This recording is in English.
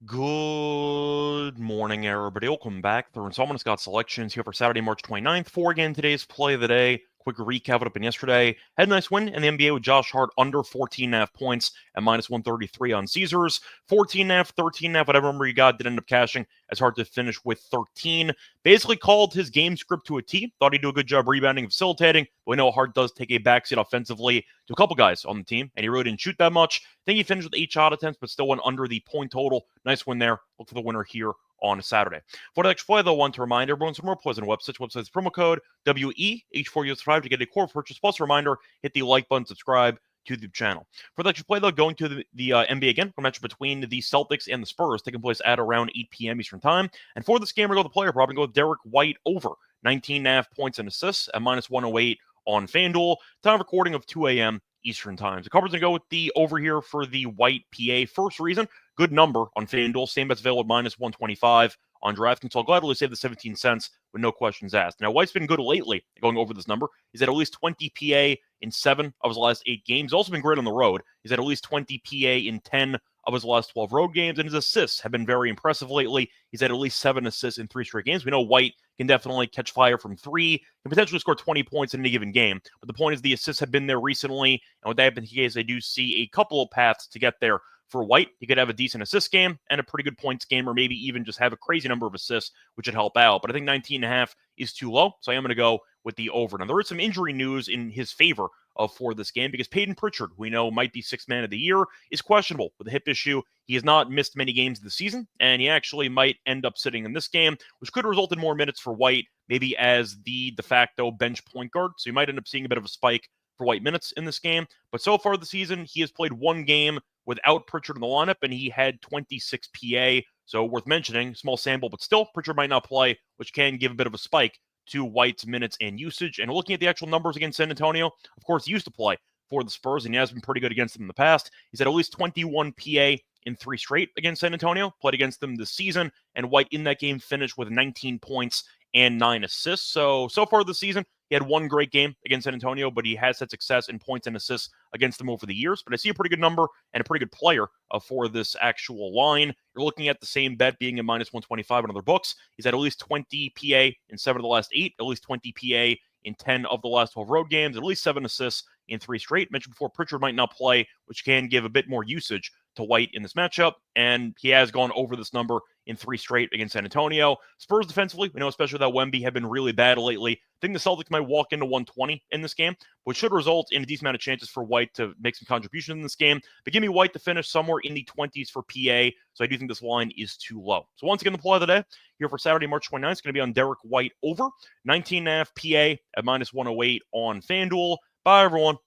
Good morning, everybody. Welcome back. Through installment Scott selections here for Saturday, March 29th. For again today's play of the day. Quick recap what happened yesterday. Had a nice win in the NBA with Josh Hart under 14.5 points at minus 133 on Caesars. 14.5, 13.5, whatever number you got, did end up cashing as Hart to finish with 13. Basically called his game script to a T. Thought he'd do a good job rebounding and facilitating. But we know Hart does take a backseat offensively to a couple guys on the team, and he really didn't shoot that much. I think he finished with 8 shot attempts, but still went under the point total. Nice win there. Look for the winner here on Saturday. For the next play, though, want to remind everyone some more plays on websites. Website's promo code WEH4U5 to get a core purchase. Plus, a reminder, hit the like button, subscribe to the channel. For the next play, though, going to the NBA again, a match between the Celtics and the Spurs, taking place at around 8 p.m. Eastern Time. And for this game, we're going to the player prop and go with Derek White over 19.5 points and assists at minus 108 on FanDuel. Time of recording of 2 a.m. Eastern Time. The cover's going to go with the over here for the White PA. First reason, good number on FanDuel. Same bet's available at minus 125 on DraftKings. So I'll gladly save the 17 cents with no questions asked. Now, White's been good lately going over this number. He's had at least 20 PA in 7 of his last 8 games. He's also been great on the road. He's had at least 20 PA in 10 of his last 12 road games, and his assists have been very impressive lately. He's had at least 7 assists in 3 straight games. We know White can definitely catch fire from 3, can potentially score 20 points in any given game. But the point is the assists have been there recently, and with that being the case, I do see a couple of paths to get there. For White, he could have a decent assist game and a pretty good points game, or maybe even just have a crazy number of assists, which would help out. But I think 19.5 is too low, so I am going to go with the over. Now, there is some injury news in his favor for this game because Peyton Pritchard, who we know might be 6th man of the year, is questionable with a hip issue. He has not missed many games this season, and he actually might end up sitting in this game, which could result in more minutes for White, maybe as the de facto bench point guard. So you might end up seeing a bit of a spike for White minutes in this game. But so far this season, he has played one game without Pritchard in the lineup, and he had 26 PA. So worth mentioning, small sample, but still, Pritchard might not play, which can give a bit of a spike to White's minutes and usage. And looking at the actual numbers against San Antonio, of course, he used to play for the Spurs, and he has been pretty good against them in the past. He's had at least 21 PA in 3 straight against San Antonio, played against them this season, and White in that game finished with 19 points and 9 assists. So far this season, he had one great game against San Antonio, but he has had success in points and assists against them over the years. But I see a pretty good number and a pretty good player for this actual line. You're looking at the same bet being at minus 125 in other books. He's had at least 20 PA in 7 of the last 8, at least 20 PA in 10 of the last 12 road games, at least 7 assists in 3 straight. Mentioned before, Pritchard might not play, which can give a bit more usage to White in this matchup, and he has gone over this number in 3 straight against San Antonio. Spurs defensively, we know especially that Wemby have been really bad lately. I think the Celtics might walk into 120 in this game, which should result in a decent amount of chances for White to make some contributions in this game. But give me White to finish somewhere in the 20s for PA, so I do think this line is too low. So once again, the play of the day here for Saturday, March 29th is going to be on Derek White over 19.5 PA at minus 108 on FanDuel. Bye, everyone.